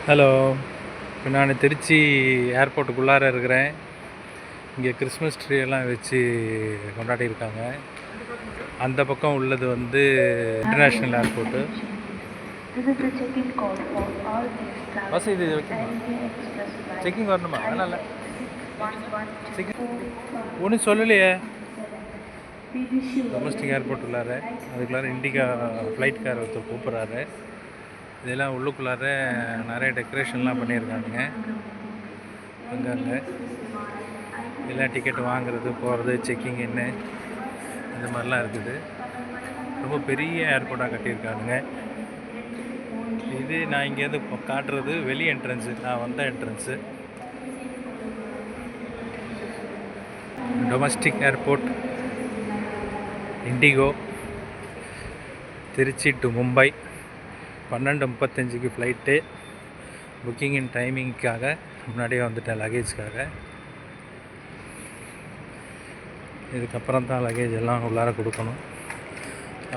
Hello, இப்போ நான் திருச்சி ஏர்போர்ட்டுக்குள்ளார இருக்கிறேன். இங்கே கிறிஸ்மஸ் ட்ரீ எல்லாம் வச்சு கொண்டாடியிருக்காங்க. அந்த பக்கம் உள்ளது வந்து இன்டர்நேஷ்னல் ஏர்போர்ட்டு. பஸ் இது செக்கிங் வரணுமா? அதனால் செக்கிங் ஒன்றும் சொல்லலையே. டொமஸ்டிக் ஏர்போர்ட் உள்ளார அதுக்குள்ளார இண்டிகா ஃப்ளைட் கார் ஒருத்தர் கூப்பிட்றாரு. இதெல்லாம் உள்ளுக்குள்ளார நிறைய டெக்கரேஷன்லாம் பண்ணியிருக்கானுங்க. அங்கங்கே எல்லாம் டிக்கெட் வாங்குறது போகிறது செக்கிங் என்ன இந்த மாதிரிலாம் இருக்குது. ரொம்ப பெரிய ஏர்போர்ட்டாக கட்டியிருக்கானுங்க. இது நான் இங்கேருந்து காட்டுறது வெளி என்ட்ரன்ஸு, நான் வந்த entrance. Domestic airport IndiGo Trichy to Mumbai 12:35 flight. புக்கிங்கின் டைமிங்க்காக முன்னாடியே வந்துட்டேன் லக்கேஜ்க்காக. இதுக்கப்புறம் தான் லக்கேஜ் எல்லாம் உள்ளார கொடுக்கணும்.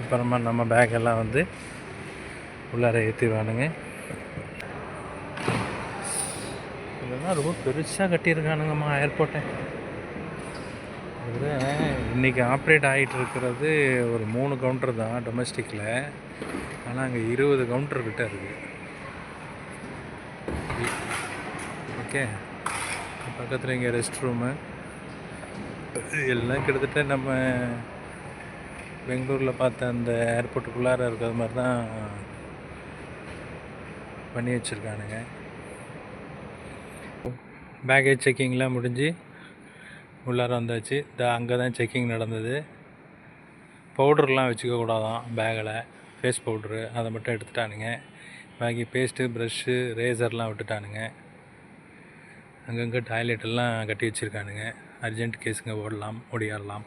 அப்புறமா நம்ம பேக் எல்லாம் வந்து உள்ளார ஏற்றிடுவானுங்க. இதெல்லாம் ரொம்ப பெருசாக கட்டியிருக்கானுங்கம்மா ஏர்போர்ட்டை. இது இன்றைக்கி ஆப்ரேட் ஆகிட்டு இருக்கிறது ஒரு 3 கவுண்டர் தான் டொமஸ்டிக்கில். ஆனால் அங்கே 20 கவுண்டர் கிட்ட இருக்குது. ஓகே, பக்கத்தில் இங்கே ரெஸ்ட் ரூமு எல்லாம் கிட்டத்தட்ட நம்ம பெங்களூரில் பார்த்த அந்த ஏர்போர்ட்டுக்குள்ளார இருக்கிற மாதிரி தான் பண்ணி வச்சுருக்கானுங்க. பேக்கேஜ் செக்கிங்லாம் முடிஞ்சு உள்ளார வந்தாச்சு. அங்கே தான் செக்கிங் நடந்தது. பவுடர்லாம் வச்சுக்க கூடாதான் பேக்கில், ஃபேஸ் பவுட்ரு அதை மட்டும் எடுத்துட்டானுங்க. பாக்கி பேஸ்ட்டு ப்ரஷ்ஷு ரேசர்லாம் விட்டுட்டானுங்க. அங்கங்கே டாய்லெட்டெல்லாம் கட்டி வச்சுருக்கானுங்க. அர்ஜென்ட் கேஸுங்க ஓடியாடலாம்.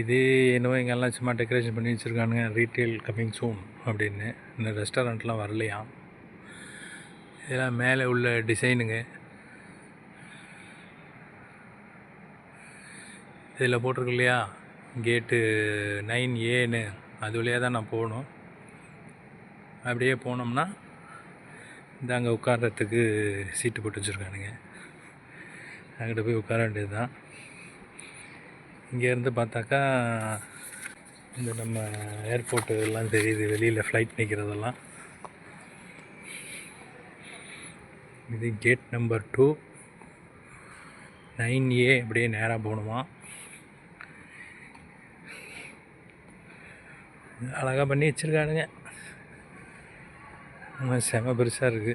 இது என்னவோ இங்கெல்லாம் சும்மா டெக்கரேஷன் பண்ணி வச்சுருக்கானுங்க. ரீட்டெயில் கம்மிங் சூன் அப்படின்னு. இந்த ரெஸ்டாரண்ட்லாம் வரலையாம். இதெல்லாம் மேலே உள்ள டிசைனுங்க. இதில் போட்டிருக்கு இல்லையா கேட்டு 9Aன்னு, அது வழியாக தான் நான் போகணும். அப்படியே போனோம்னா இந்த அங்கே உட்கார்றதுக்கு சீட்டு போட்டு வச்சுருக்கானுங்க. அங்கிட்ட போய் உட்கார வேண்டியது தான். இங்கேருந்து பார்த்தாக்கா இந்த நம்ம ஏர்போர்ட்டு எல்லாம் தெரியுது, வெளியில் ஃப்ளைட் நிற்கிறதெல்லாம். இது கேட் நம்பர் 2 9A. அப்படியே நேராக போகணுமா. அழகாக பண்ணி வச்சுருக்கானுங்க. செம பெருசாக இருக்குது.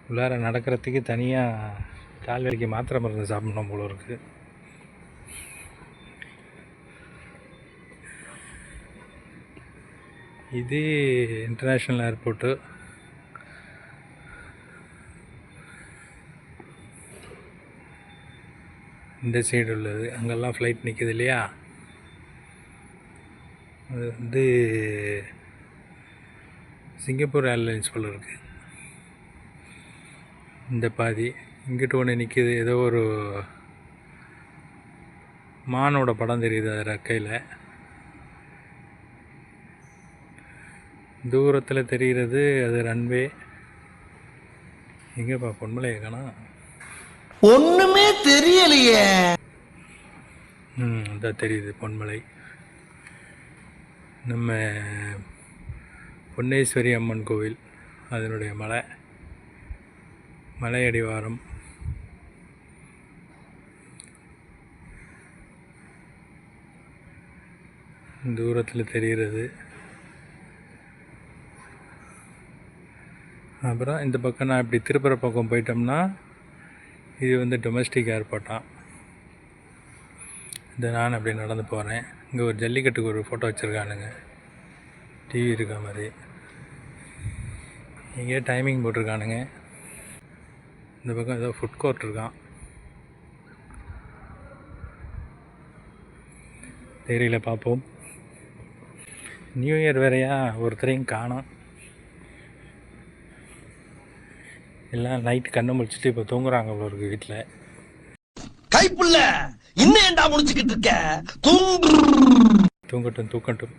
உள்ளார நடக்கிறதுக்கு தனியாக கால் வலிக்கு மாத்திரை மருந்து சாப்பிடணும் போல இருக்குது. இது இன்டர்நேஷ்னல் ஏர்போர்ட்டு. இந்த சைடு உள்ளது அங்கெல்லாம் ஃப்ளைட் நிற்கிது இல்லையா, அது வந்து சிங்கப்பூர் ஏர்லைன்ஸ் போல் இருக்குது. இந்த பாதி இங்கிட்ட ஒன்று நிற்கிது, ஏதோ ஒரு மானோட படம் தெரியுது அது ரெக்கையில். தூரத்தில் தெரிகிறது அது ரன்வே. எங்கேப்பா பொன்மலையை காணோம், ஒண்ணுமே தெரியலையே. அதான் தெரியுது பொன்மலை. நம்ம பொன்னேஸ்வரி அம்மன் கோவில் அதனுடைய மலையடிவாரம். தூரத்தில் தெரிகிறது. அப்புறம் இந்த பக்கம் நான் இப்படி திருப்புற பக்கம் போயிட்டோம்னா இது வந்து டொமஸ்டிக் ஏர்போர்ட்டாக. இந்த நான் அப்படி நடந்து போகிறேன். இங்கே ஒரு ஜல்லிக்கட்டுக்கு ஒரு ஃபோட்டோ வச்சுருக்கானுங்க, டிவி இருக்க மாதிரி. இங்கே டைமிங் போட்டிருக்கானுங்க. இந்த பக்கம் ஏதோ ஃபுட் கோர்ட் இருக்கான், தெரியல, பார்ப்போம். நியூ இயர் வேறையா, ஒருத்தரையும் காணோம். எல்லாம் நைட்டு கண்ணை முடிச்சுட்டு இப்போ தூங்குறாங்க அவ்வளோ இருக்குது வீட்டில். கைப்புள்ள இன்னும் ஏண்டா முடிச்சுக்கிட்டு இருக்க? தூங்கட்டும்.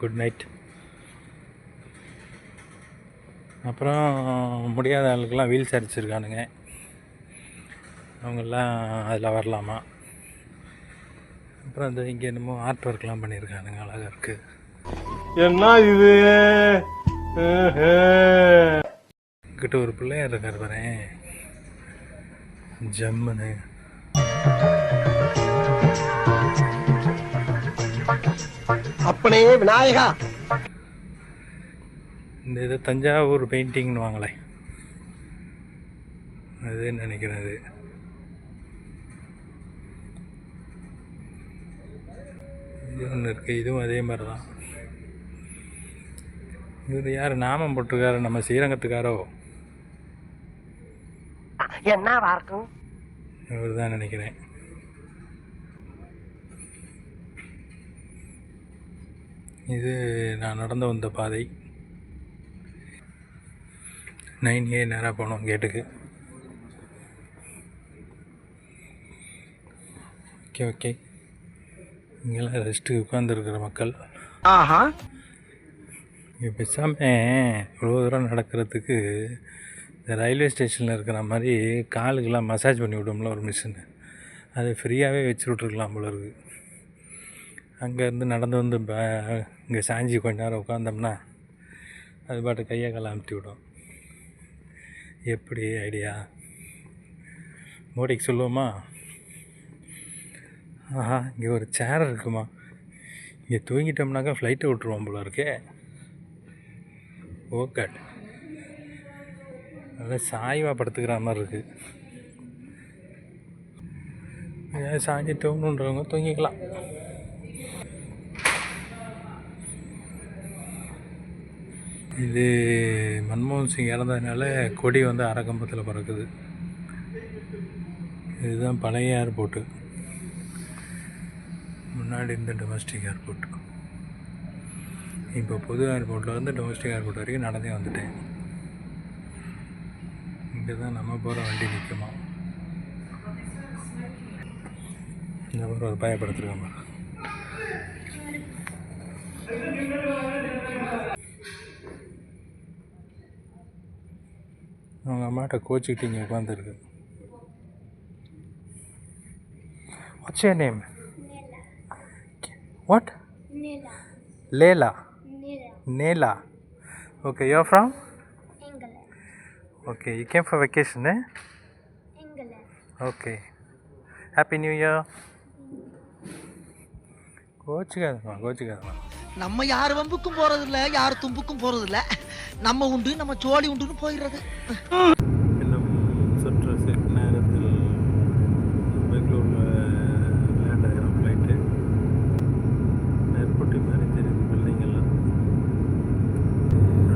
Good night. அப்புறம் முடியாத ஆளுக்கெல்லாம் வீல் சேர் வச்சுருக்கானுங்க, அவங்கெல்லாம் அதில் வரலாமா. அப்புறம் அந்த இங்கே என்னமோ ஆர்ட் ஒர்க்லாம் பண்ணியிருக்கானுங்க, அழகாக இருக்குது. என்ன இது? கிட்ட ஒரு பிள்ளையார் இருக்கார் பாரு, ஜம்முன்னு. அப்பனே விநாயகா. இந்த இதை தஞ்சாவூர் பெயிண்டிங்னு வாங்களே, அதுன்னு நினைக்கிறது. இது ஒன்று இருக்குது, இதுவும் அதே மாதிரி தான். இது யார் நாமம் போட்டிருக்காரு? நம்ம ஸ்ரீரங்கத்துக்காரோ என்னவா இருக்கும்? இவர் தான் நினைக்கிறேன். இது நான் நடந்து வந்த பாதை. 9A நேராக போனோம் கேட்டுக்கு. ஓகே ஓகே, இங்கெல்லாம் ரெஸ்ட்டுக்கு உட்காந்துருக்கிற மக்கள். ஆஹா, இங்கே பேசாமல் இவ்வளோ தூரம் நடக்கிறதுக்கு இந்த ரயில்வே ஸ்டேஷனில் இருக்கிற மாதிரி காலுக்கெல்லாம் மசாஜ் பண்ணி விடும்ல ஒரு மிஷின், அதை ஃப்ரீயாகவே வச்சு விட்ருக்கலாம் போல இருக்குது. அங்கேருந்து நடந்து வந்து இங்கே சாஞ்சி கொஞ்ச நேரம் உட்காந்தோம்னா அது பாட்டு கையை காலை அமுத்தி விடும். எப்படி ஐடியா? மோடிக்கு சொல்லுவோமா? ஆஹா, இங்கே ஒரு சேர் இருக்குமா, இங்கே தூங்கிட்டோம்னாக்கா ஃப்ளைட்டை விட்டுருவோம் போல இருக்கே. ஓகே, நல்லா சாய்வாக படுத்துக்கிற மாதிரி இருக்குது. ஏதாவது சாஞ்சி தூங்கணுன்றவங்க தூங்கிக்கலாம். இது மன்மோகன் சிங் இறந்ததுனால கொடி வந்து அரக்கம்பத்தில் பறக்குது. இதுதான் பழைய ஏர்போர்ட்டு, முன்னாடி இருந்த டொமஸ்டிக் ஏர்போர்ட். இப்போ புது ஏர்போர்ட்டில் வந்து டொமஸ்டிக் ஏர்போர்ட் வரைக்கும் நடந்தே வந்துட்டேன். இங்கே தான் நம்ம போகிற வண்டி நிற்குமா. இந்த மாதிரி ஒரு பயப்படுத்துருக்காங்க. அவங்க அம்மாட்ட கோச்சிக்கிட்டு இங்கே உட்காந்துருக்கு. What's your name? What? Leila. Nela. Okay, you're from? England. Okay, you came for vacation, eh? England. Okay. Happy New Year. கோச்சிக்காதம்மா. நம்ம யார் வம்புக்கும் போறது இல்ல, யார் தும்புக்கும் போறது இல்ல. நம்ம உண்டு, நம்ம சோழி உண்டுன்னு போயிடுறது. இன்னும் சற்று நேரத்தில் பெங்களூரில் லேண்ட் ஆகிடும் ஃப்ளைட்டு. ஏர்போர்ட்டு மாதிரி தெரியுது பில்டிங் எல்லாம்.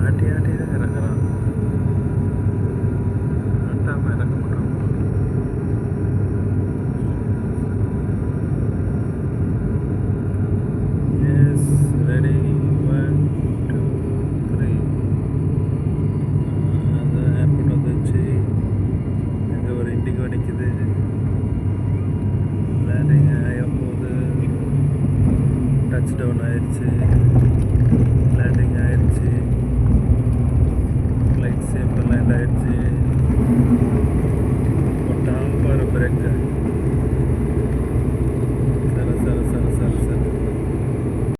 ஆட்டி தான் இறக்குறான், ஆட்டாமல் இறக்க மாட்டான். Yes, ready, 1 2 3. அந்த ஏர்போர்ட் வந்துச்சு. அங்கே ஒரு இண்டிகோ நிற்குது. லேண்டிங் ஆகும்போது டச் டவுன் ஆயிடுச்சு, லேண்டிங் ஆயிடுச்சு, ஃப்ளைட் சேஃபாக லேண்ட் ஆயிடுச்சு. போட்டால் பாரு பிரேக்கு.